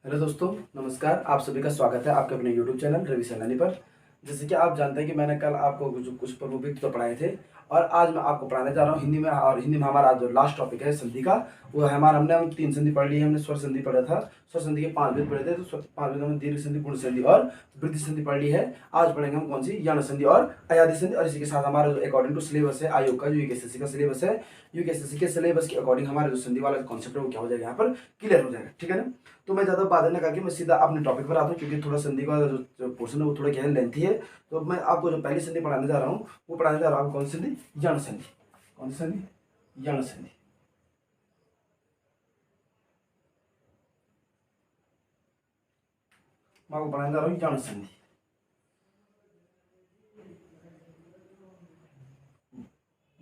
Hello दोस्तों, नमस्कार। आप सभी का स्वागत है आपके अपने यूट्यूब चैनल रवि सैलानी पर। जैसे कि आप जानते हैं कि मैंने कल आपको कुछ प्रमुख तो पढ़ाए थे और आज मैं आपको पढ़ाने जा रहा हूँ हिंदी में। और हिंदी में हमारा जो लास्ट टॉपिक है संधि का, वो है हमारा हम 3 संधि पढ़ ली है। हमने स्वर संधि पढ़ा था, स्वर संधि के 5 भेद पढ़े थे। तो 5 भेदों में दीर्घ संधि, गुण संधि और वृद्धि संधि पढ़ ली है। आज पढ़ेंगे हम कौन सी, यण संधि और अयादि संधि। और इसी के साथ हमारा जो अकॉर्डिंग टू सिलेबस है आयोग का, जो यूकेएसएससी का सिलेबस है, यूकेएसएससी के सिलेबस के अकॉर्डिंग हमारा जो संधि वाला कॉन्सेप्ट है वो क्या हो जाएगा, यहाँ पर क्लियर हो जाएगा। ठीक है ना। तो मैं ज़्यादा बात न करके मैं सीधा अपने टॉपिक पर आता हूँ, क्योंकि थोड़ा संधि का जो पोर्शन है वो थोड़ा क्या है, लेंथी है। तो मैं आपको जो पहली संधि पढ़ाने जा रहा हूँ वो पढ़ाने जा रहा हूँ कौन सी संधि, यण संधि। कौन सी संधि, यण संधि। मैं आपको पढ़ाने जा रहा हूँ यण संधि।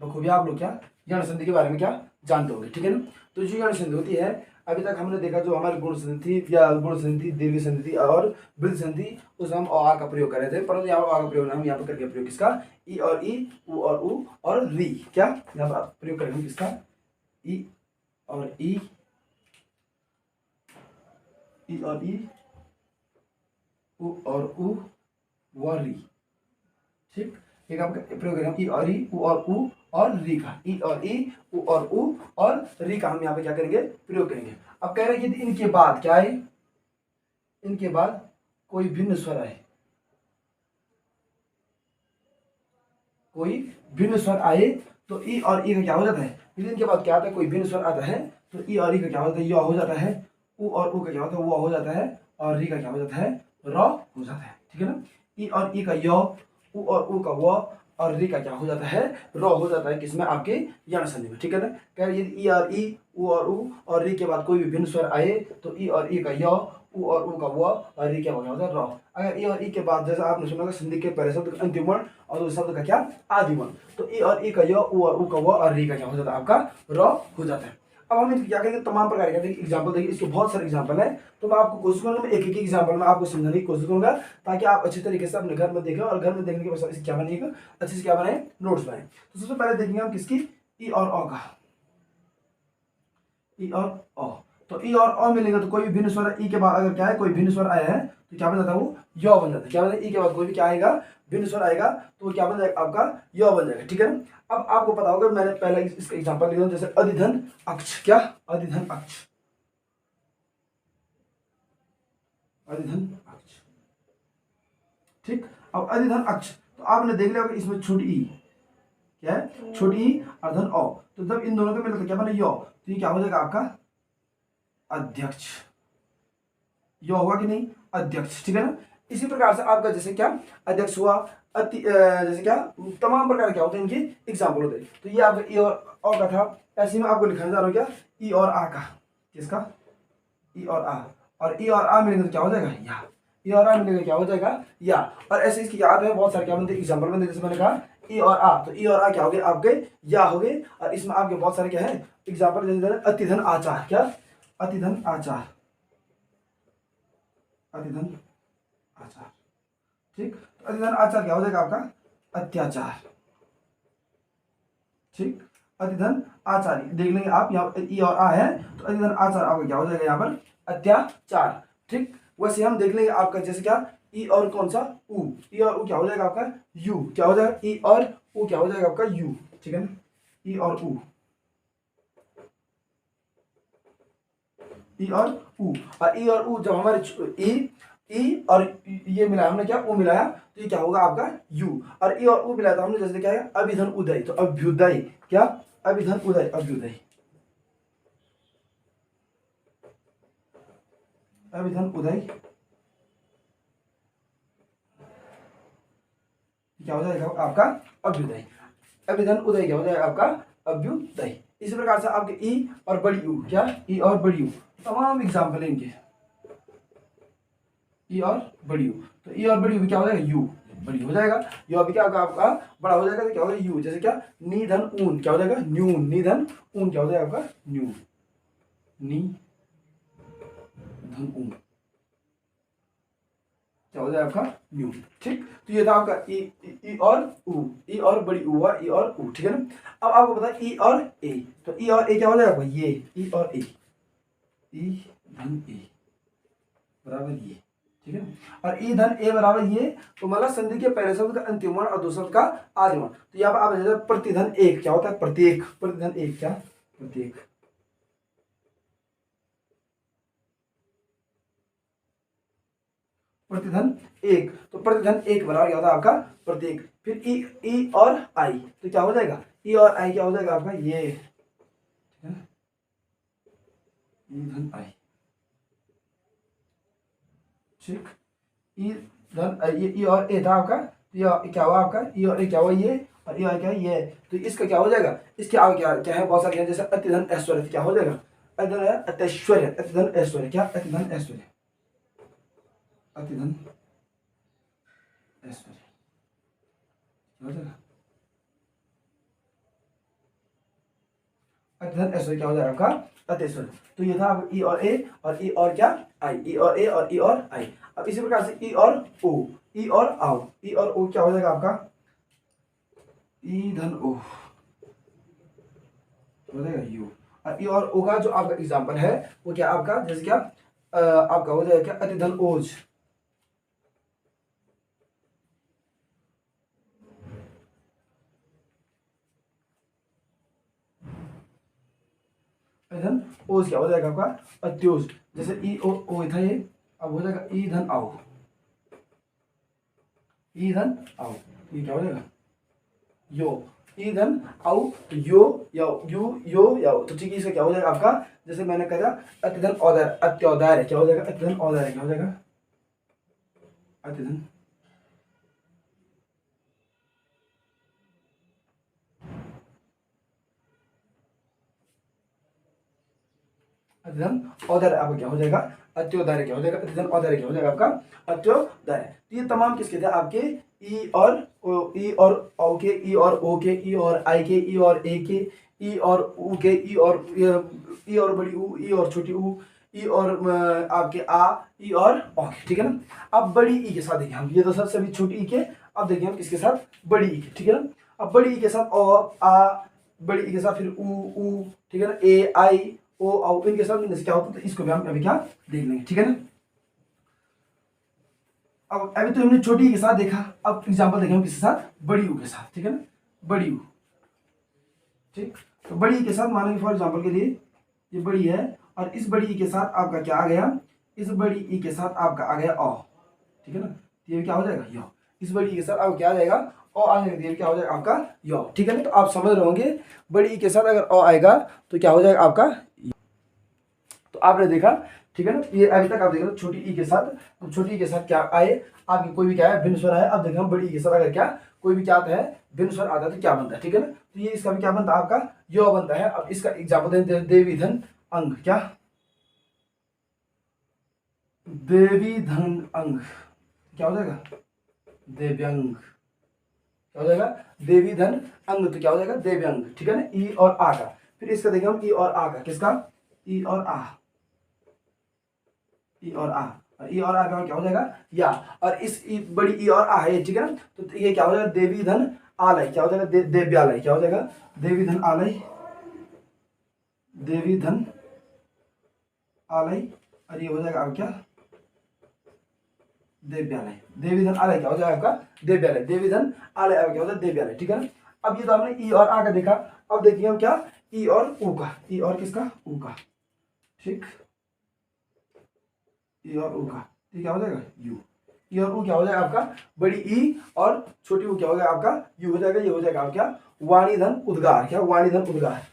बखूबी आप लोग क्या यण संधि के बारे में क्या जानते होंगे। ठीक है ना। तो जो यण संधि होती है, अभी तक हमने देखा जो हमारी गुण संधि थी या गुण संधि, दीर्घ संधि और वृद्धि संधि, उसमें हम आ का प्रयोग कर रहे थे। परंतु यहाँ पर आ का प्रयोग हम यहाँ पर करके प्रयोग किसका, ई और ई, उ और उ और री। क्या यहाँ पर प्रयोग करेंगे किसका, ई और ई, ई और ई, उ और उ, व री। ठीक, एक आपका प्रयोग करेंगे ई और ई, उ और री का। ई और ई, उ और उ और री का हम यहाँ पे क्या करेंगे, प्रयोग करेंगे। अब कह रहे हैं कि इनके बाद क्या है, इनके बाद कोई भिन्न स्वर आए, कोई भिन्न स्वर आए तो ई और ई का क्या हो जाता है। यदि इनके बाद क्या आता है, कोई भिन्न स्वर आता है तो ई और ई का क्या होता है, य हो जाता है। उ और उ का क्या होता है, वो हो जाता है। और री का क्या हो जाता है, र हो जाता है। ठीक है ना। ई और ई का य, उ और उ का व और री का क्या हो जाता है, र हो जाता है। किसमें, आपके यण संधि में। ठीक है ना। कह रहे यदि ई और ई, उ और उ और री के बाद कोई भी भिन्न स्वर आए तो ई और ई का य, उ और उ का व और री क्या हो जाता है, र। अगर ई और ई के बाद जैसा आपने सुना संधि के पहले शब्द अंतिम वर्ण और उस शब्द का क्या, आदि वर्ण, तो ई और ई का य, उ और उ का व और री का क्या हो जाता है, आपका र हो जाता है। अब हम क्या करेंगे, तमाम प्रकार के देखिए एग्जाम्पल, देखिए इसके बहुत सारे एग्जाम्पल है। तो मैं आपको कोशिश करूंगा, मैं एक एक एग्जाम्पल में आपको समझाने की कोशिश करूंगा, ताकि आप अच्छी तरीके से अपने घर में देखें और घर में देखने के बाद इसे क्या बनेगा, अच्छे से क्या बनाए, नोट्स बनाए। तो सबसे पहले देखेंगे हम किसकी, ई और अ का। ई और अ, तो ई और अ मिलेगा तो कोई भी भिन्न स्वर, ई के बाद अगर क्या है कोई भिन्न स्वर आया है तो क्या बन जाता है, वो य बन जाता है। क्या बन जाता है, ई के बाद कोई भी क्या आएगा, भिन्न स्वर आएगा तो वो क्या बन जाएगा, आपका य बन जाएगा। ठीक है ना। अब आपको पता होगा, मैंने पहले इसका एग्जांपल लिया जैसे अधिधन अक्ष। क्या, अधिधन अक्ष, अधिधन अक्ष। ठीक, अब अधिधन अक्ष तो आपने देख लिया होगा, इसमें छोटी ई क्या है, छोटी ई और धन अ, तो जब इन दोनों का मिलकर क्या बने, य, तो ये क्या हो जाएगा आपका अध्यक्ष। यो होगा कि नहीं, अध्यक्ष। ठीक है ना। इसी प्रकार से आपका जैसे क्या, अध्यक्ष हुआ, जैसे क्या, तमाम प्रकार क्या होते हैं इनके एग्जाम्पल होते हैं। तो ये आपका ई और का था। ऐसे में आपको लिखाने जा रहा हूँ क्या, ई और आ का। किसका, ई और आ, और ई और आ मिलेंगे तो क्या हो जाएगा, या। ई और आ मिलेगा क्या हो जाएगा, या। और ऐसे इसकी याद है बहुत सारे क्या बनते हैं, एग्जाम्पल बनते हैं। जैसे मैंने कहा ई और आ, तो ई और आ क्या हो गए आपके, या हो गए। और इसमें आपके बहुत सारे क्या है एग्जाम्पल, जैसे अतिधन आचार। क्या, अतिधन आचार, अतिधन आचार। ठीक, तो अतिधन आचार क्या हो जाएगा आपका, अत्याचार। ठीक, अतिधन आचार देख लेंगे आप, यहाँ ई और आ है तो अतिधन आचार आपका क्या हो जाएगा, यहाँ पर अत्याचार। ठीक, वैसे हम देख लेंगे आपका जैसे क्या, ई और कौन सा, उ, ई और उ क्या हो जाएगा आपका, यू। क्या हो जाएगा, ई और उ क्या हो जाएगा आपका, यू। ठीक है ना, ई और उ, ई और उ। और ई और उ जब हमारे ई और ये मिलाया हमने, क्या, उ मिलाया तो ये क्या होगा आपका यू। और ई और उ मिलाया तो हमने जैसे क्या है, अभिधन उदय, तो अभ्युदय। क्या, अभिधन उदय, अभ्युदय, अभिधन उदय क्या हो जाएगा आपका, अभ्युदय। अभिधन उदय क्या हो जाएगा आपका, अभ्युदय। इसी प्रकार से आपके ई और बड़ी यू। क्या, ई और बड़ी यू, तमाम एग्जाम्पल है इनके, ई और बड़ी यू। तो ई और बड़ी यू क्या हो जाएगा, यू, बड़ी हो जाएगा। यू अभी क्या होगा आपका, बड़ा हो जाएगा तो क्या होगा, यू। जैसे क्या, निधन ऊन क्या हो जाएगा, न्यून। निधन ऊन क्या हो जाएगा आपका, न्यून, नी धन ऊन क्या हो जाएगा आपका, न्यून। ठीक, तो ये था आपका ई और उ, ई और बड़ी उ हुआ, ई और उ। ठीक है ना। अब आपको पता है ई और ए, तो ई और ए क्या हो जाएगा, ये ई और ए, ई धन ए, बराबर ये, ठीक है। और ई धन ए बराबर ये, तो मतलब संधि के पहले शब्द का अंतिम वर्ण और दूसरे शब्द का आदि वर्ण। तो यहाँ पर आप प्रतिधन एक क्या होता है, प्रत्येक, प्रतिधन एक क्या, प्रत्येक, प्रतिधन एक, तो प्रतिधन एक बराबर क्या होता है आपका प्रत्येक। फिर ई, ई और आई, तो क्या हो जाएगा, ई और आई क्या हो जाएगा आपका ये, ई धन आई, ठीक। ई धन ये ई और ए था आपका, तो ये क्या हुआ आपका, ई और ए क्या हुआ ये, और ई और क्या है ये, तो इसका क्या हो जाएगा, इसके आगे क्या क्या है, बहुत सारे जैसे अतिधन ऐश्वर्य, क्या हो जाएगा, अतिधन अतैश्वर्य, अतिधन ऐश्वर्य, क्या अतिधन ऐश्वर्य, अतिधन ऐश्वर्य क्या हो जाएगा, अतिधन ऐश्वर्य क्या हो जाएगा आपका अतैश्वर्य। तो ये था ई और ए, और ई और क्या आई, ई और ए और ई और आई। अब इसी प्रकार से ई और ओ, ई और आओ, ई और ओ क्या हो जाएगा आपका, ई धन ओ हो जाएगा यू। और ई और ओ का जो आपका एग्जाम्पल है वो क्या आपका, जैसे क्या आपका हो जाएगा क्या अतिधन ओज, अतिधन ओज क्या हो जाएगा आपका अत्योज। जैसे ई ओ ओ था ये, अब हो जाएगा ई धन आओ, ई धन आओ, ये क्या हो जाएगा यो, ई धन आओ, तो यो यो, तो ठीक है, इसका क्या हो जाएगा आपका, जैसे मैंने कहा अतिधन औदर, अत्योदय क्या हो जाएगा, अतिधन औदर क्या हो जाएगा, अतिधन अतिधन औदर आपका क्या हो जाएगा अत्योदय क्या हो जाएगा, अतिधन औदर क्या हो जाएगा आपका अत्योदय। तो ये तमाम किसके थे आपके, ई और ओ, ई और औ के, ई और ओ के, ई और आई के, ई और ए के, ई और ऊ के, ई और बड़ी ऊ, ई और छोटी ऊ, ई और आपके आ, ई और औ के, ठीक है ना। अब बड़ी ई के साथ देखिए हम, ये तो सब सभी छोटी ई के, अब देखिए हम किसके साथ, बड़ी ई के, ठीक है ना। अब बड़ी ई के साथ ओ आ, बड़ी ई के साथ फिर ऊ, ठीक है ना, ए आई ओ आओ, इनके साथ इनसे क्या होता है, तो इसको भी हम अभी क्या देख लेंगे, ठीक है ना। अब अभी तो हमने छोटी ई के साथ देखा, अब एग्जांपल देखें हम किसके साथ, बड़ी ऊ के साथ, ठीक है ना, बड़ी ऊ, ठीक। तो बड़ी ई के साथ मानेंगे फॉर एग्जांपल के लिए ये बड़ी है, और इस बड़ी ई के साथ आपका क्या आ गया, इस बड़ी ई के साथ आपका आ गया ओ, ठीक है ना, ये क्या हो जाएगा यो, इस बड़ी ई के साथ आपको क्या आ जाएगा ओ आ जाएगा, ये क्या हो जाएगा आपका यो, ठीक है ना। तो आप समझ रहे होंगे बड़ी ई के साथ अगर ओ आएगा तो क्या हो जाएगा आपका, तो आपने देखा, ठीक है ना। ये अभी तक आप देख रहे हो छोटी ई के साथ, तो छोटी ई के साथ क्या आए आपकी, कोई भी क्या है भिन्न स्वर है। अब देखिए हम बड़ी ई के साथ अगर क्या कोई भी क्या आता है भिन्न स्वर आता है तो क्या बनता है, ठीक है ना। तो ये इसका भी क्या बनता है आपका यो बनता है। अब इसका एग्जाम्पल दे, देवी धन अंग, क्या देवी धन अंग क्या हो जाएगा, देव्यंग क्या हो जाएगा, देवी धन अंग, तो क्या हो जाएगा देव्यंग, ठीक है ना। ई और आ का, फिर इसका देखें हम ई और आ का, किसका ई और आ, ई और आ, और ई और आ का क्या हो जाएगा या, और इस ई बड़ी ई और आ है, ठीक है ना। तो ये क्या हो जाएगा देवी धन आलय क्या हो जाएगा, देव्यालय क्या हो जाएगा, देवी धन आलय, देवी धन आलय, और ये हो जाएगा आपका क्या देव्यालय, देवी धन आलय क्या हो जाएगा आपका देव्यालय, देवी धन आलय क्या हो जाएगा देव्यालय, ठीक है ना। अब ये तो आपने ई और आ का देखा, अब देखिए हम क्या ई और ऊ का, ई और किसका ऊ का, ठीक, ई और ऊ का, ये क्या हो जाएगा यू, ई और ऊ क्या हो जाएगा आपका बड़ी ई और छोटी ऊ क्या हो जाएगा आपका यू हो जाएगा। ये हो जाएगा आपका वाणी धन उद्गार, क्या वाणी धन उद्गार,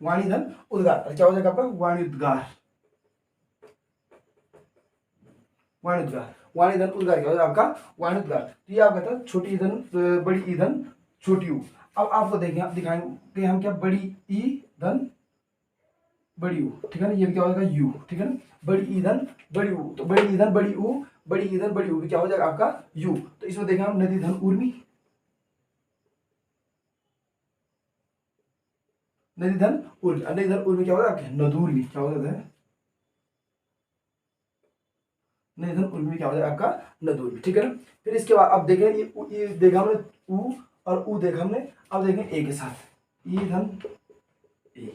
वाणी धन उद्गार क्या हो जाएगा आपका वाणी उद्गार, वाणी उद्गार, वाणी धन उद्गार क्या हो जाएगा आपका वाणी उद्गार। तो ये आपका था छोटी ई धन बड़ी ई धन छोटी ऊ। अब आपको देखें दिखाएंगे हम क्या बड़ी ई धन बड़ी ऊ, ठीक है ना, ये भी क्या हो जाएगा यू, ठीक है ना, बड़ी ई धन बड़ी ऊ, तो बड़ी ई धन बड़ी ऊ, बड़ी ई धन बड़ी ऊ भी क्या हो जाएगा आपका यू। तो इसमें देखें हम नदी धन उर्मी, नदी धन उर्मी, नदी धन उर्मी क्या हो जाएगा नदूर्मी क्या हो जाता है, नदी धन उर्मी क्या हो जाएगा आपका नदूर्मी, ठीक है ना। फिर इसके बाद अब देखें ये देखा हमने ऊ और ऊ देखा हमने, अब देखें ए के साथ ई धन ए,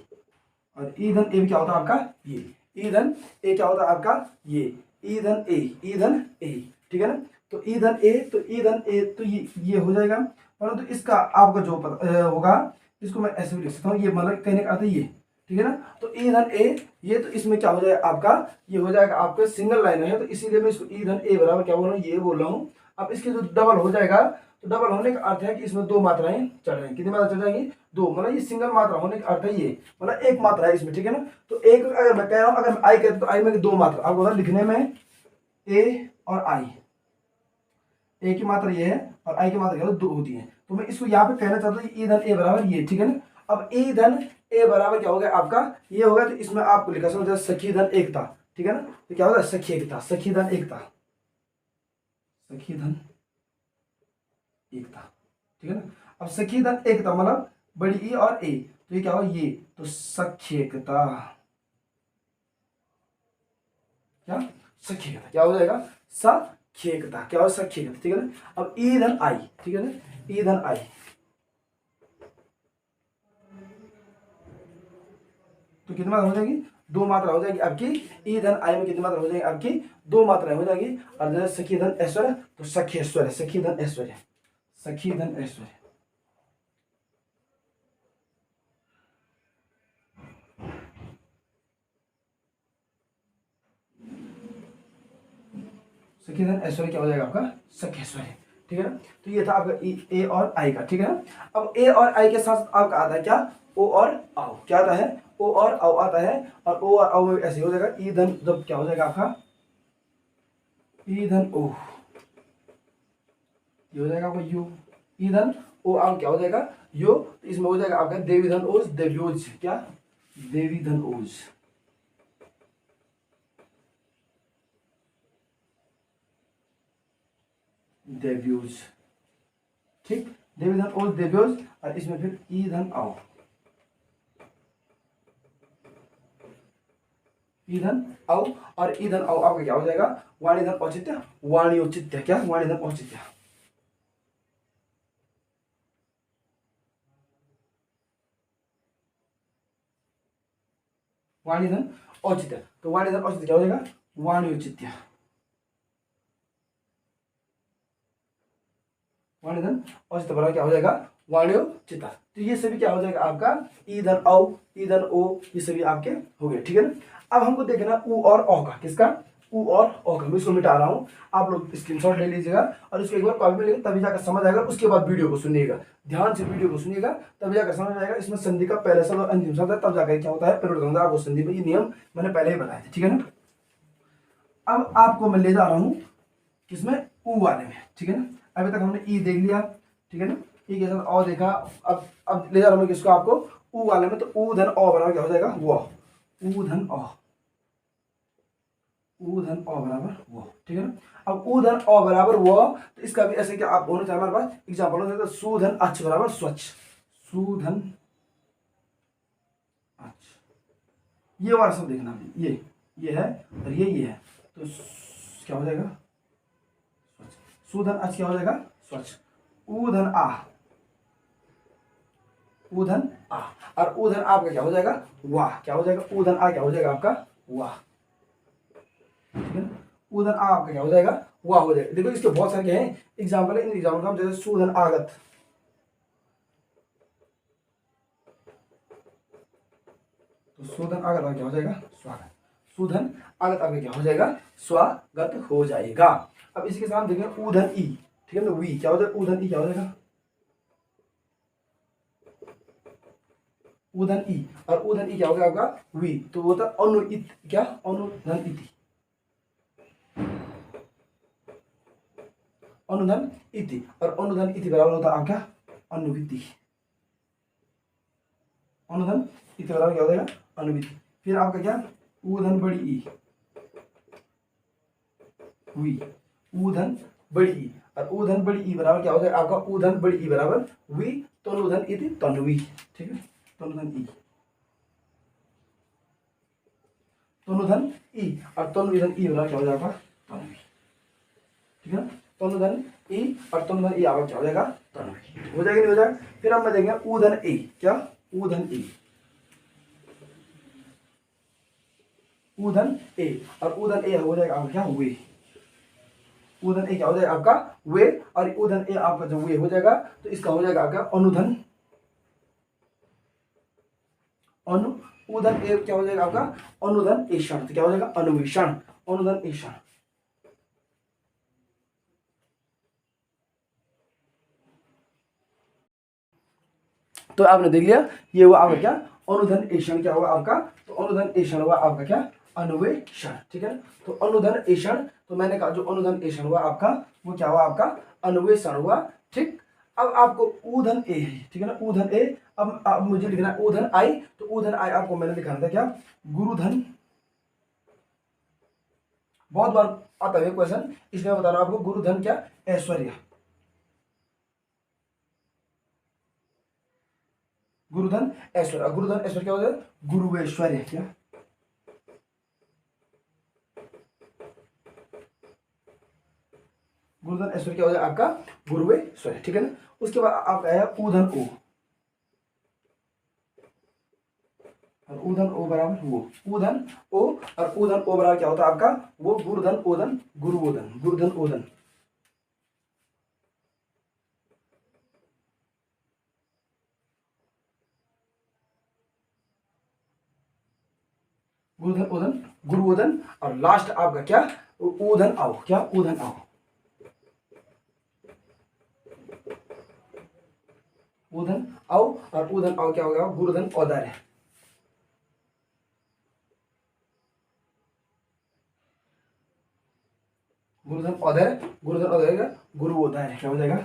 और ई धन ए क्या होता है आपका ये, ई धन ए क्या होता है आपका ये, ई धन ए, ई धन ए, ठीक है ना। तो ई धन ए, तो ई धन ए तो ये हो जाएगा, परंतु इसका आपका जो पता होगा, इसको मैं ऐसे भी लिख सकता हूँ, ये मतलब कहने का अर्थ ये, ठीक है ना। तो ई धन ए, ये तो इसमें क्या हो जाएगा आपका, ये हो जाएगा आपका सिंगल लाइन है, तो इसीलिए मैं इसको ई धन ए बराबर क्या बोल रहा हूँ, ये बोल रहा हूँ। अब इसके जो डबल हो जाएगा, तो डबल होने का अर्थ है कि इसमें दो मात्राएं चढ़ जाएंगी। कितनी मात्रा चढ़ जाएंगी, दो, मतलब ये सिंगल मात्रा होने का अर्थ है ये, मतलब एक मात्रा है इसमें, ठीक है ना। तो एक अगर मैं कह रहा हूँ, अगर आई कहते तो आई में दो मात्रा, आपको लिखने में ए और आई, ए की मात्रा ये है और आई की मात्रा क्या दो होती है। तो मैं इसको यहाँ पे कहना चाहता हूँ ई धन ए बराबर ये, ठीक है ना। अब ई धन ए बराबर क्या होगा आपका, ये होगा, तो इसमें आपको लिखा समझ सखी धन एकता, ठीक है ना। तो क्या होगा सखी एकता, सखी धन एकता, सखी धन एकता, ठीक है ना। अब सखी धन एकता मतलब बड़ी ई और ए, तो ये क्या होगा ये, तो सख्येकता, क्या सख्येकता क्या हो जाएगा, सख्येकता क्या हो सख्येकता, ठीक है ना। अब ई धन आई, ठीक है ना, ई धन आई, तो कितनी मात्रा हो जाएगी, दो मात्रा हो जाएगी आपकी, ई धन आई में कितनी मात्रा हो जाएगी आपकी, दो मात्राएं हो जाएगी। और जैसे सखी धन ऐश्वर्य, तो सख्येश्वर्य, सखी धन ऐश्वर्य, सखी धन ऐश्वर्य, सखी धन ऐश्वर्य क्या हो जाएगा आपका सख्येश्वर्य, ठीक है ना। तो ये था आपका ए और आई का, ठीक है ना। अब ए और आई के साथ आपका आता है क्या, ओ और आओ, क्या आता है, ओ और आओ आता है। और ओ और आओ में ऐसे हो जाएगा ई धन, जब क्या हो जाएगा आपका ई धन ओ, ये हो जाएगा आपका यू, ई धन ओ आओ क्या हो जाएगा यो, तो इसमें हो जाएगा आपका देवी धन ओज, देव्योज, क्या देवी धन ओज, देव्योज, ठीक, देवी धन ओज देव्योज। और इसमें फिर ई धन आओ, ईधन आओ, और ईधन आओ आपका क्या हो जाएगा वाणी धन औचित्य, वाणी औचित्य, क्या वाणी धन औचित्य, वाणी धन औचित्य। तो वाणी धन औचित्य क्या हो जाएगा वाणी औचित्य, वाणी धन औचित्य बराबर क्या हो जाएगा वाणी औचित्य। तो ये सभी क्या हो जाएगा आपका ईधन औ, ईधन ओ, ये सभी आपके हो गए, ठीक है ना। अब हमको देखना उ और औ का, किसका उ और औ का। मैं इसको मिटा रहा हूँ, आप लोग स्क्रीनशॉट ले लीजिएगा और इसको एक बार कॉपी में लेंगे, तभी जाकर समझ आएगा। उसके बाद वीडियो को सुनिएगा, ध्यान से वीडियो को सुनिएगा, तभी जाकर समझ आएगा। इसमें संधि का पहला शब्द और अंतिम शब्द है, तब जाकर क्या होता है परिवर्तन होता है। आपको संधि में ये नियम मैंने पहले ही बताए थे, ठीक है ना। अब आपको मैं ले जा रहा हूँ किसमें उ वाले में, ठीक है ना। अभी तक हमने ई देख लिया, ठीक है ना, ई के साथ औ देखा। अब ले जा रहा हूँ किसको आपको उ वाले में। तो उ धन औ बराबर क्या हो जाएगा वो, उ धन औ, उ धन औ बराबर वो, ठीक है ना। अब उ धन औ बराबर वो, तो इसका भी ऐसे क्या आप होना चाहिए हमारे पास एग्जाम्पल हो सकता है। सुधन अच्छ बराबर स्वच्छ, सुधन अच्छ, ये वाला सब देखना, ये है और ये है, तो क्या हो जाएगा सुधन अच्छ क्या हो जाएगा स्वच्छ। ऊधन आ, ऊधन आ, और ऊधन आपका क्या हो जाएगा वाह, क्या हो जाएगा ऊधन आ क्या हो जाएगा आपका वाह, ठीक है ना। ऊधन आ आपका क्या हो जाएगा वाह हो जाएगा। देखो इसके बहुत सारे क्या है एग्जाम्पल है, इन एग्जाम्पल का हम जैसे सुधन आगत, तो सुधन आगत क्या हो जाएगा स्वागत, सुधन आगत आपका क्या हो जाएगा स्वागत हो जाएगा। अब इसी के साथ देखें ऊधन ई, ठीक है ना, वी क्या हो जाएगा ऊधन ई क्या हो जाएगा ऊधन ई, और ऊधन ई क्या हो गया आपका वी, तो वो था अनुइत, क्या अनुधन इति, अनुधन इति, और अनुधन इति बराबर होता है आपका अनुविति, अनुधन इति बराबर क्या हो जाएगा अनुविति। फिर आपका क्या ऊधन बड़ी ई, वी ऊधन बड़ी ई, और ऊधन बड़ी ई बराबर क्या हो जाएगा आपका ऊधन बड़ी ई बराबर वी तनुधन इति तन्वी, ठीक है तनुधन ई, तनुधन ई, और तनुधन ई बराबर क्या हो जाएगा तन्वी, ठीक है तनुधन ई, और तनुधन ई आपका क्या हो जाएगा तन्वी, हो जाएगा नहीं हो जाएगा। फिर हम देखेंगे ऊधन ए, क्या ऊधन ए, ऊधन ए, और ऊधन ए हो जाएगा आपका क्या, वे। ऊधन ए क्या हो जाएगा आपका, वे, और ऊधन ए आपका जब वे हो जाएगा तो इसका हो जाएगा आपका अनुधन। ऊधन ए क्या हो जाएगा आपका, अनुधन ईषण। तो क्या हो जाएगा, अनुवेषण, अनुधन ईषण। तो आपने देख लिया, ये हुआ आपका क्या, अनुधन ईषण क्या हुआ आपका, तो अनुधन ईषण हुआ आपका क्या, अनुवेषण। ठीक है, तो अनुधन ईषण, तो मैंने कहा जो अनुधन ईषण हुआ आपका वो क्या हुआ आपका, अनुवेषण हुआ। ठीक, अब आपको ऊधन ए है, ठीक है ना, ऊधन ए। अब मुझे लिखना है ऊधन आई, तो ऊधन आई आपको मैंने लिखा था क्या, गुरुधन। बहुत बार आता है क्वेश्चन, इसलिए बता रहा हूं आपको, गुरुधन क्या, ऐश्वर्य। गुरुधन ऐश्वर्य, गुरुधन ऐश्वर्य क्या होता है, गुरुऐश्वर्य। क्या, गुरुधन ऐश्वर्य क्या हो जाए आपका, गुरुऐश्वर्य। ठीक है ना, उसके बाद आप आया ऊधन ओ, और ऊधन ओ बराबर वो, ऊधन ओ, और ऊधन ओ बराबर क्या होता है आपका, वो गुरुधन ओधन गुरुओधन, गुरुधन ओधन। गुरुधन ओधन गुरुओधन, और लास्ट आपका क्या, ऊधन आओ। क्या, ऊधन आओ, ऊधन आओ, और ऊधन आओ क्या हो गया, गुरुधन औदार्य। गुरुधन औदार्य, गुरुधन औदार्य, गुरुओदार्य क्या हो जाएगा,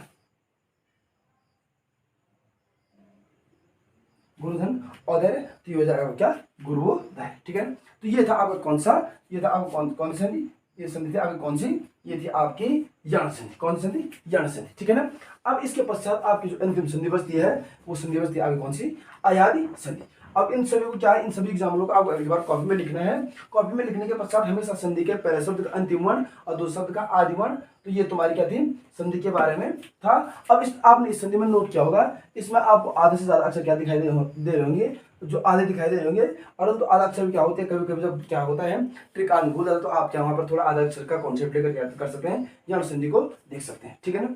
गुरुधन औदार्य। तो ये हो जाएगा क्या, गुरुओदार्य। ठीक है, तो ये था आपका कौन सा, ये था आपका कौन सी संधि, ये संधि थी आपकी कौन सी, ये थी आपकी यण संधि। कौन सी संधि, यण संधि। ठीक है ना, अब इसके पश्चात आपकी जो अंतिम संधि बचती है वो संधि बचती है आपकी कौन सी, अयादि संधि। अब इन सभी को क्या है, इन सभी एग्जाम्पलों को आपको एक बार कॉपी में लिखना है। कॉपी में लिखने के पश्चात हमेशा संधि के पहले शब्द का अंतिम वर्ण और दूसरे शब्द का आदि वर्ण। तो ये तुम्हारी क्या थी, संधि के बारे में था। अब आपने इस संधि में नोट किया होगा, इसमें आपको आधे से ज्यादा अक्षर क्या दिखाई दे रहे होंगे, जो आधे दिखाई दे रहे होंगे। परंतु आधा अक्षर क्या होते हैं, कभी कभी जब क्या होता है त्रिकाल भूल जाता है, तो आप क्या वहां पर थोड़ा आधा अक्षर का कॉन्सेप्ट लेकर याद कर सकते हैं, या संधि को देख सकते हैं। ठीक है ना,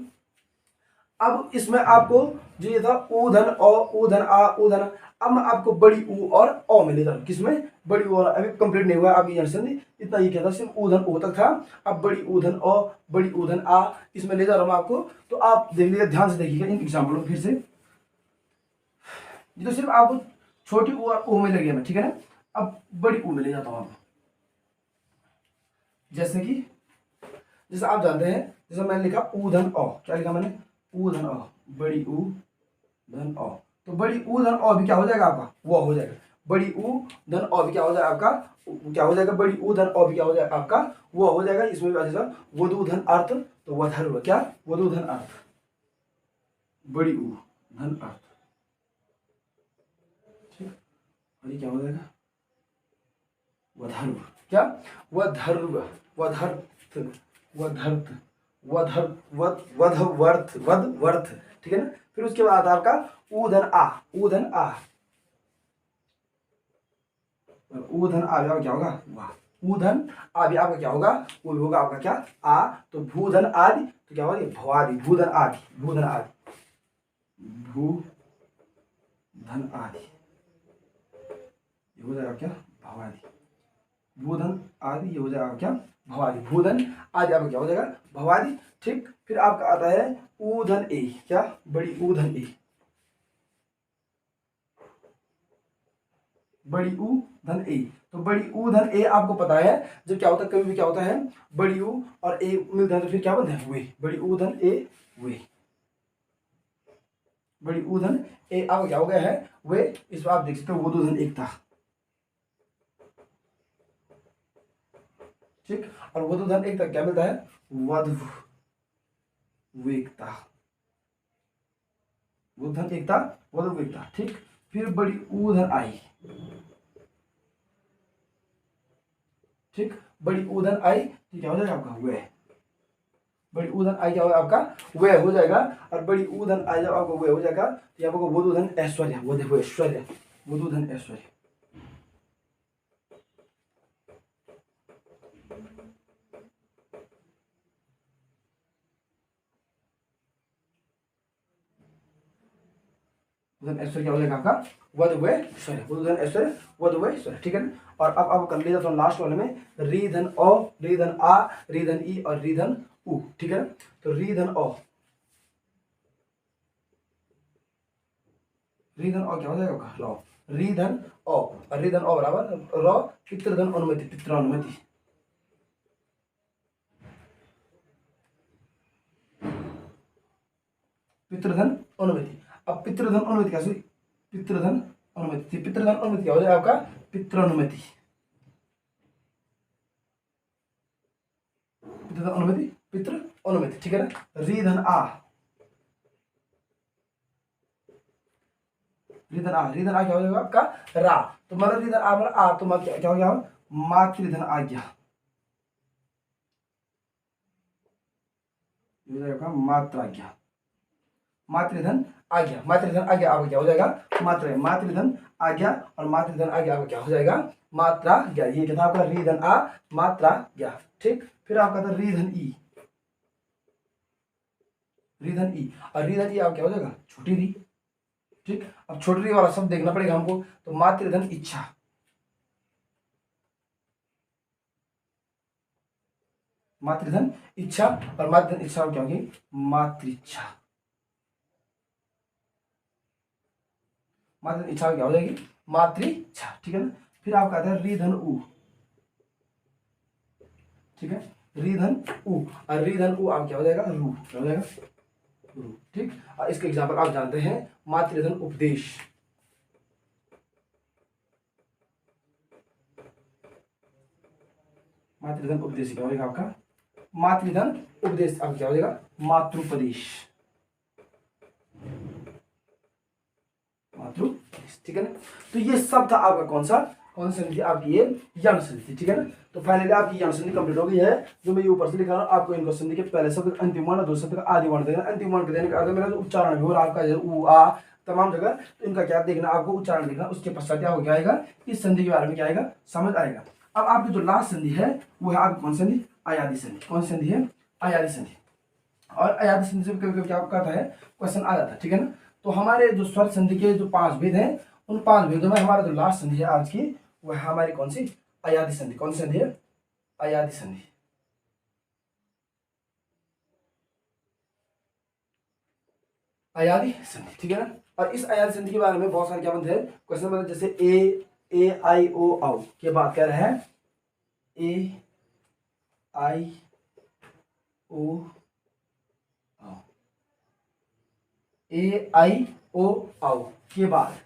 अब इसमें आपको जो ये था ऊधन औ, ऊधन आ, ऊधन। अब मैं आपको बड़ी ऊ और औ में ले जा रहा हूं, किसमें, बड़ी ऊ, और अभी कंप्लीट नहीं हुआ आपकी संधि, इतना ही क्या था, सिर्फ ऊधन ओ तक था। अब बड़ी ऊधन औ, बड़ी ऊधन आ, इसमें ले जा रहा हूं आपको। तो आप देख लीजिए, ध्यान से देखिएगा इन एग्जाम्पलों फिर से। ये तो सिर्फ आपको छोटी ऊ और ओ में लगे मैं, ठीक है ना। अब बड़ी ऊ में ले जाता हूं आपको, जैसे कि, जैसे आप जानते हैं, जैसे मैंने लिखा ऊधन औ, क्या लिखा मैंने, ऊधन औ, बड़ी ऊ धन औ। तो बड़ी ऊ धन औ भी क्या हो जाएगा आपका, वो हो जाएगा। बड़ी ऊ धन औ भी क्या हो जाएगा आपका, क्या हो जाएगा, बड़ी ऊ धन औ भी क्या हो जाएगा आपका, वो हो जाएगा। इसमें भी जैसा वधु धन अर्थ, तो वधर्व, क्या, वधु धन अर्थ, बड़ी ऊ धन अर्थ। ठीक, और ये क्या हो जाएगा, वधर्व, क्या, वधर्व, वधर्थ, वधर्थ, वधर वध वधवर्थ, वधवर्थ। ठीक है ना, फिर उसके बाद आपका ऊधन आ, ऊधन आ, ऊधन आ भी क्या होगा, वाह, ऊधन आ भी आपका क्या होगा, वो भी होगा आपका क्या, आ। तो भूधन आदि, तो क्या होगा, भवादि, भूधन आदि, भूधन आदि, भूधन आदि, ये हो जाएगा क्या, भवादि, भूधन आदि, ये हो जाएगा क्या, भवादि, भूधन आदि आपका क्या हो जाएगा, भवादि। ठीक, फिर आपका आता है ऊधन ए, क्या, बड़ी ऊधन ए, बड़ी ऊ धन ए। तो बड़ी ऊ धन ए आपको पता है, जब क्या होता है, कभी भी क्या होता है, बड़ी ऊ और ए मिलता है तो फिर क्या बनता है, वे, बड़ी ऊ धन ए, वे, बड़ी ऊ धन ए आपका क्या हो गया है, वे। इस बार आप देख सकते हो वो दो धन एक था। ठीक, और वो दो धन एक था क्या मिलता है, वधु वेकता, वो धन एक था, वधु वेकता। ठीक, फिर बड़ी ऊ धन आई, ठीक, बड़ी ऊधन आई, तो क्या हो जाएगा आपका, वह, बड़ी ऊधन आई क्या होगा आपका, वह हो जाएगा। और बड़ी ऊधन आई जब आपको वह हो जाएगा, तो यहाँ पर वधूधन ऐश्वर्य, वो देखो ऐश्वर्य, वधूधन ऐश्वर्य, बुधन ऐश्वर्य क्या हो जाएगा आपका वध व ऐश्वर्य, बुधन ऐश्वर्य वध व ऐश्वर्य, ठीक है ना। और अब कर लिया तो लास्ट वाले में री धन अ, री धन आ, री धन ई और री धन उ, ठीक है ना। तो री धन अ, री धन अ क्या हो जाएगा आपका र, री धन अ, और री धन अ बराबर र पितृधन अनुमति, पितृअनुमति, पितृधन अनुमति। अब पितृधन अनुमति क्या, पितृधन अनुमति, पितृधन अनुमति क्या हो जाएगा आपका पितृअनुमति, पितृधन अनुमति, पितृ अनुमति, ठीक है ना। री धन आ, री धन आ, री धन आ क्या हो जाएगा आपका रा, तो मतलब री धन आ मतलब आ, तो मतलब क्या हो गया मातृधन आज्ञा, हो जाएगा मात्राज्ञा, मातृधन आज्ञा, मातृधन आज्ञा आपका क्या हो जाएगा मात्रा, मातृधन आज्ञा और मातृधन आज्ञा आपका क्या हो जाएगा मात्रा ज्ञा। ये क्या था आपका री धन आ मात्रा ज्ञा, ठीक। फिर आपका था री धन ई, री धन ई, और री धन ई आप क्या हो जाएगा छोटी री, ठीक। अब छोटी री वाला सब देखना पड़ेगा हमको, तो मातृधन इच्छा, मातृधन इच्छा और मातृधन इच्छा क्या होगी मातृइच्छा, मातृधन इच्छा क्या हो जाएगी मातृइच्छा, ठीक है ना। फिर आपका आता है री धन उ, ठीक है, री धन उ, और री धन उ आप क्या हो जाएगा रू, क्या हो जाएगा रू, ठीक। और इसके एग्जाम्पल आप जानते हैं मातृधन उपदेश, मातृधन उपदेश क्या हो जाएगा आपका मातृधन उपदेश, अब क्या हो जाएगा मातृपदेश, मातृपदेश, ठीक है ना। तो ये सब था आपका कौन सा संधि, आपकी ये यण संधि, ठीक है ना। तो फाइनली आपकी यण संधि कंप्लीट हो गई है। जो मैं ऊपर से लिखा रहा हूँ आपको इनको संधि के पहले शब्द अंतिम वर्ण, दूसरे शब्द का आदि वर्ण देना, अंतिम वर्ण देने का अर्थ मेरा जो उच्चारण भी हो रहा है आपका उ आ तमाम जगह, तो इनका क्या देखना आपको उच्चारण देखना, उसके पश्चात क्या हो जाएगा इस संधि के बारे में क्या आएगा समझ आएगा। अब आपकी जो लास्ट संधि है वो है आपकी कौन संधि अयादि संधि, कौन संधि है अयादि संधि। और अयादि संधि से कभी कभी क्या कहता है क्वेश्चन आ जाता है, ठीक है ना। तो हमारे जो स्वर संधि के जो 5 भेद हैं उन 5 भेदों में हमारा जो लास्ट संधि है आज की वह है हमारी कौन सी अयादि संधि, कौन सी संधि है अयादि संधि, अयादि संधि, ठीक है ना। और इस अयादि संधि के बारे में बहुत सारे क्या बनते हैं क्वेश्चन बनते हैं, जैसे ए आई ओ आओ के बाद क्या रहा है ए आई ओ आओ, ए आई ओ आओ के बाद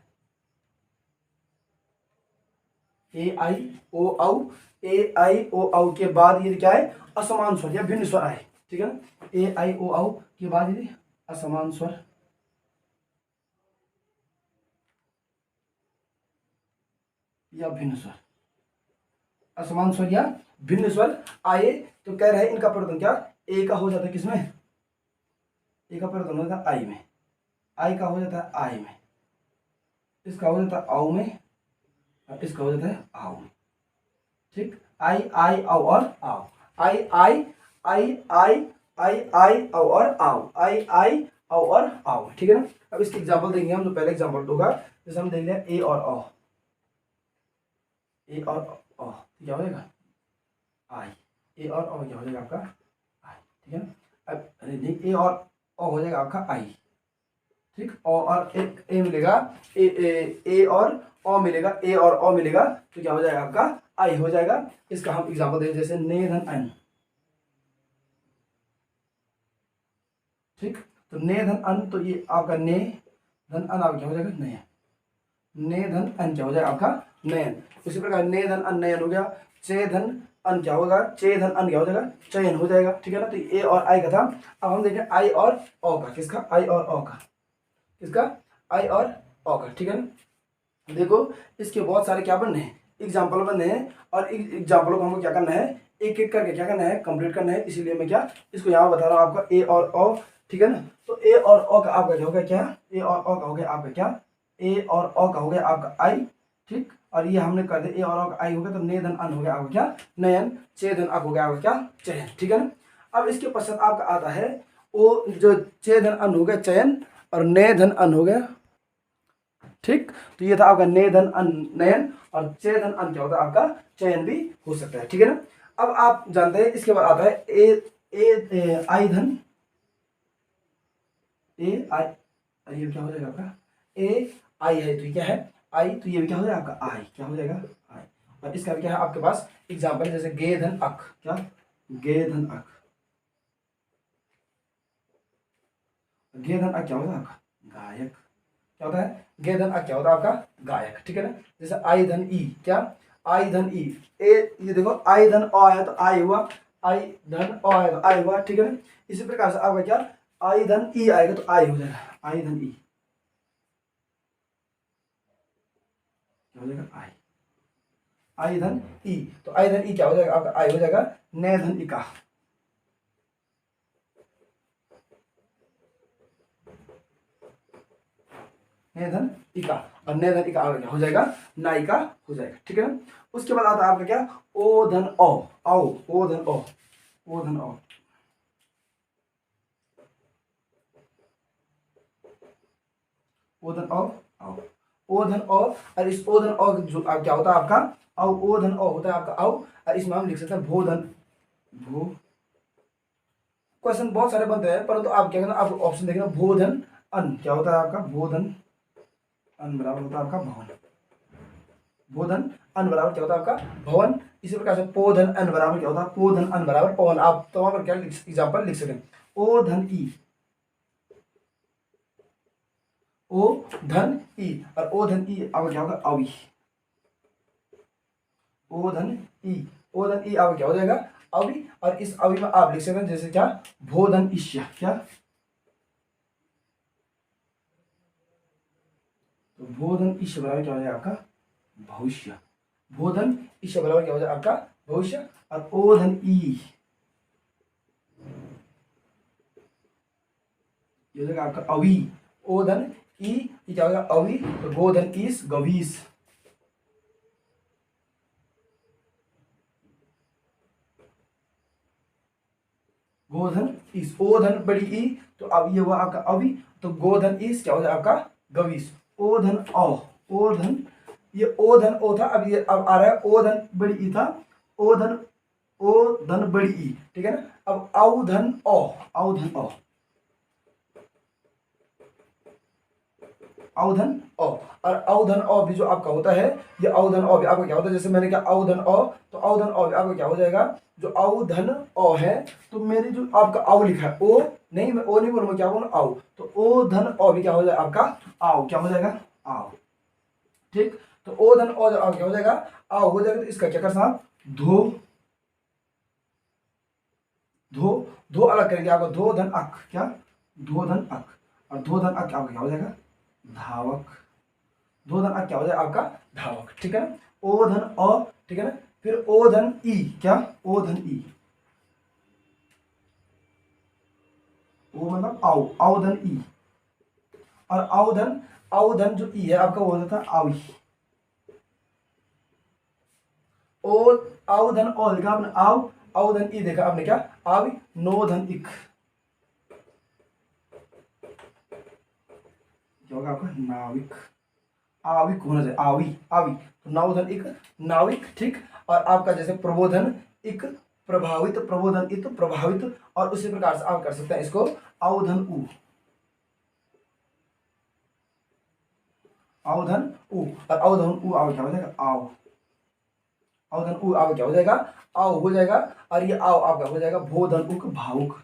ए आई ओ आओ, ए आई ओ आओ के बाद ये क्या है असमान स्वर या भिन्न स्वर आए, ठीक है ना। ए आई ओ आओ के बाद ये असमान स्वर या भिन्न स्वर, असमान स्वर या भिन्न स्वर आए, तो कह रहे हैं इनका परिवर्तन क्या ए का हो जाता है किसमें, ए का परिवर्तन हो जाता है आई में, आई का हो जाता है आई में, इसका हो जाता है आओ में, और इसका हो जाता है आओ में, ठीक। आई आई आओ और आओ, आई आई आई आई आई आई आओ और आओ, आई आई आओ और आओ, ठीक है ना। अब इसके एग्जांपल देंगे हम, जो पहले एग्जांपल होगा जैसे हम देख लिया ए और अ, ए और अ क्या हो जाएगा आई, ए और अ क्या हो जाएगा आपका आई, ठीक है ना। अब ए और अ हो जाएगा आपका आई, ठीक। और एक ए मिलेगा ए और अ मिलेगा, ए और अ मिलेगा तो क्या हो जाएगा आपका आई हो जाएगा। इसका हम एग्जांपल दें जैसे ने धन अन, ठीक। तो ने धन अन, तो ये आपका ने धन अन आप क्या हो जाएगा नयन, ने धन अन क्या हो जाएगा आपका नयन। उसी प्रकार ने धन अन नयन हो गया, चे धन अन क्या होगा चे धन अन क्या हो जाएगा चयन हो जाएगा, ठीक है ना। तो ए और आई का था। अब हम देखें आई और अ का, किसका आई और अ का, किसका आई और अ का, ठीक है ना। देखो इसके बहुत सारे क्या बनने हैं एग्जाम्पल बनने हैं, और एग्जाम्पलों को हमको क्या करना है एक एक करके क्या करना है कंप्लीट करना है, इसीलिए मैं क्या इसको यहाँ बता रहा हूँ आपका ए और अ, ठीक है ना। तो ए और अ का आपका क्या हो गया क्या ए और अ का हो गया आपका क्या ए और अ का हो गया आपका आई, ठीक। और ये हमने कर दिया ए और अ का आई हो गया, तो ने धन अन हो गया आपका क्या नयन, चे धन अप हो गया आपका क्या चयन, ठीक है ना। अब इसके पश्चात आपका आता है ओ जो चे धन अन हो गया चयन और ने धन अन हो गया ठीक, तो ये था आपका ने धन अन नयन, और चे धन अन क्या होता है आपका चयन भी हो सकता है। ठीक है ना। अब आप जानते हैं इसके बाद आता है ए आई धन ए आई, ये क्या हो जाएगा आपका ए आई है, तो ये क्या है आई, तो ये भी क्या हो जाएगा आपका आई, क्या हो जाएगा आई। और इसका भी क्या है आपके पास एग्जाम्पल, जैसे गे धन अक, क्या गे धन अक, गे धन अक क्या होता है आपका गायक, क्या होता है गे धन अक क्या होता है आपका गायक। ठीक है ना। जैसे आई धन ई, क्या आई धन ई, ए ये देखो आई धन ओ आया तो आई हुआ, आई धन ओ आया तो आई हुआ। ठीक है ना। इसी प्रकार से आपका क्या आई धन ई आएगा तो आई हो जाएगा, आई धन ई क्या हो जाएगा आई, आई धन ई, तो आई धन ई क्या हो जाएगा आपका आई हो जाएगा ने धन इका, ने धन इका, और ने धन इका क्या हो जाएगा नायिका हो जाएगा। ठीक है ना। उसके बाद आता है आपका क्या ओ धन ओ, आओ ओ धन ओ, ओ धन ओ, ओ धन ओ आओ, ओ धन ओ, और इस ओ धन ओ जो क्या होता है आपका औ, ओ धन ओ होता है आपका औ, और इसमें हम लिख सकते हैं भो धन भो। क्वेश्चन बहुत सारे बनते हैं, परंतु आप क्या करना, आप ऑप्शन देखना भो धन अन क्या होता है आपका भो धन अन बराबर होता है आपका भवन, भो धन अन बराबर क्या होता है आपका भवन। इसी प्रकार से पो धन अन बराबर क्या होता है पो धन अन बराबर पवन। आप तो वहां पर क्या एग्जाम्पल लिख सकते हैं ओ धन ई, ओ धन ई, और ओ धन ई अब क्या होगा अवी, ओ धन ई, ओ धन ई अब क्या हो जाएगा अवी, और इस अवी में आप लिख सकते हैं जैसे क्या भो धन ईश्य, क्या तो भो धन ईश्य बराबर क्या हो जाएगा आपका भविष्य, भो धन ईश्य बराबर क्या हो जाएगा आपका भविष्य, और ओ धन ई ये हो जाएगा आपका अवी, ओ धन ई ये क्या होगा अवी, तो गो धन ईस गवीस, गोधन ईस, ओ धन बड़ी ई, तो अब ये हुआ आपका अवी, तो गोधन ईस क्या हो जाएगा आपका गवीस, ओ धन ओ धन, ये ओ धन ओ था, अब ये अब आ रहा है ओ धन बड़ी ई था, ओ धन बड़ी ई। ठीक है ना। अब औ धन ओ, औ धन ओ, औधन औ, और औधन औ भी जो आपका होता है, ये औधन औ भी आपका क्या होता है, जैसे मैंने क्या औधन औ, तो औधन औ भी आपका क्या हो जाएगा जो औधन औ है, तो मेरी जो आपका औ लिखा है ओ नहीं, मैं ओ नहीं बोलूंगा, क्या बोलूँ औ, तो ओ धन औ भी क्या हो जाएगा आपका आओ, क्या हो जाएगा आओ। ठीक, तो ओ धन औ क्या हो जाएगा आओ हो जाएगा, तो इसका क्या करना आप धो, धो धो अलग करेंगे आपको धो धन अक, क्या धो धन अक, और धो धन अक क्या हो जाएगा धावक, दो धन क्या हो जाए आपका धावक। ठीक है ना। ओ धन अ, ठीक है ना। फिर ओ धन ई, क्या ओ धन ई, ओ मतलब आओ, आओ धन ई, और आओ धन जो ई है आपका वो होता था आवी, ओ आओ धन ओ लिखा आपने आओ, आओ धन ई देखा आपने क्या आवी, नो धन इक क्या होगा आपका नाविक, आविक होना चाहिए आवी आवी, तो नावधन एक नाविक। ठीक, और आपका जैसे प्रबोधन एक प्रभावित, प्रबोधन इत प्रभावित, और उसी प्रकार से आप कर सकते हैं इसको अवधन उ, अवधन उ, और अवधन उ आव क्या हो जाएगा आओ, अवधन उ आव क्या हो जाएगा आओ हो जाएगा, और ये आओ आपका हो जाएगा भोधन उक भावुक,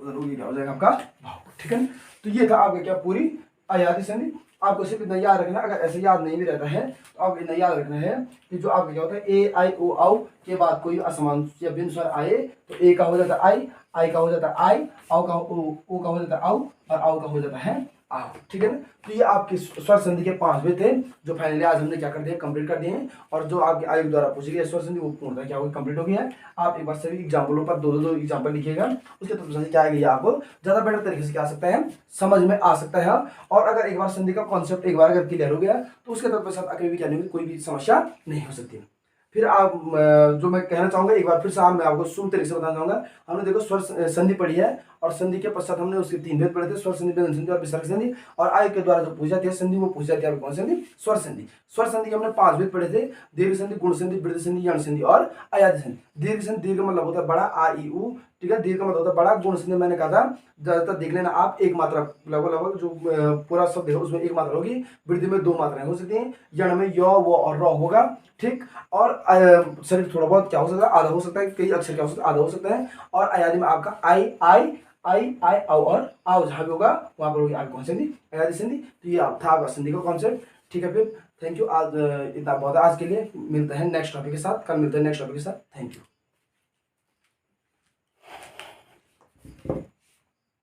क्या हो जाएगा आपका भाव। ठीक है। तो ये था आपका क्या पूरी आयाती संधि। आपको सिर्फ इतना याद रखना, अगर ऐसे याद नहीं भी रहता है तो आपको इतना याद रखना है कि जो आपका क्या होता है ए आई ओ औ के बाद कोई असमान या बिन स्वर आए तो ए का हो जाता है आई का हो जाता है आई, औ का ओ का हो जाता है औ, और औ का हो जाता है आओ। ठीक है ना। तो ये आपके स्वर संधि के 5 वे थे जो फाइनली आज हमने क्या कर दिया कंप्लीट कर दिए हैं, और जो आपके आयोग द्वारा पूछी गई स्वर संधि वो पूर्णतः क्या होगी कंप्लीट हो गई है। आप एक बार सभी एग्जाम्पलों पर दो एग्जाम्पल लिखिएगा, उसके तत्व संधि क्या आएगी आपको ज्यादा बेटर तरीके से क्या आ सकता है समझ में आ सकता है। और अगर एक बार संधि का कॉन्सेप्ट एक बार अगर क्लियर हो गया तो उसके तत्व साथ आगे भी क्या नहीं होगी कोई भी समस्या नहीं हो सकती। फिर आप जो मैं कहना चाहूंगा एक बार फिर से मैं आपको शुरू तरीके से बताना चाहूंगा। हमने देखो स्वर संधि पढ़ी है और संधि के पश्चात हमने उसके 3 भेद पढ़े थे, स्वर संधि, व्यंजन संधि और विसर्ग संधि। और आय के द्वारा जो पूछी जाती है संधि वो पूछी जाती है कौन संधि? स्वर संधि। स्वर संधि के हमने 5 भेद पढ़े थे, दीर्घ संधि, गुण संधि, वृद्धि संधि, यण संधि और अयादि संधि। दीर्घ संधि, दीर्घ मतलब होता है बड़ा, आ ई उ, ठीक है, दीर्घ मतलब होता है बड़ा। गुण संधि मैंने कहा था ज्यादातर देख लेना आप, एक मात्रा लगभग जो पूरा शब्द है उसमें एक मात्रा होगी, वृद्धि में 2 मात्राएं हो सकती हैं, यण में य व और र होगा, ठीक। और सिर्फ थोड़ा बहुत क्या हो सकता है, आधा हो सकता है, कई अक्षर क्या हो सकता है, आधा हो सकता है। और अयादि में आपका आई आई आई आई औ और आओ जहां भी होगा वहां पर होगी आपकी कौन संधि? अयादि संधि। तो ये था आपका संधि का कॉन्सेप्ट, ठीक है। फिर थैंक यू, आज इतना बहुत आज के लिए। मिलते हैं नेक्स्ट टॉपिक के साथ, कल मिलते हैं नेक्स्ट टॉपिक के साथ। Thank you.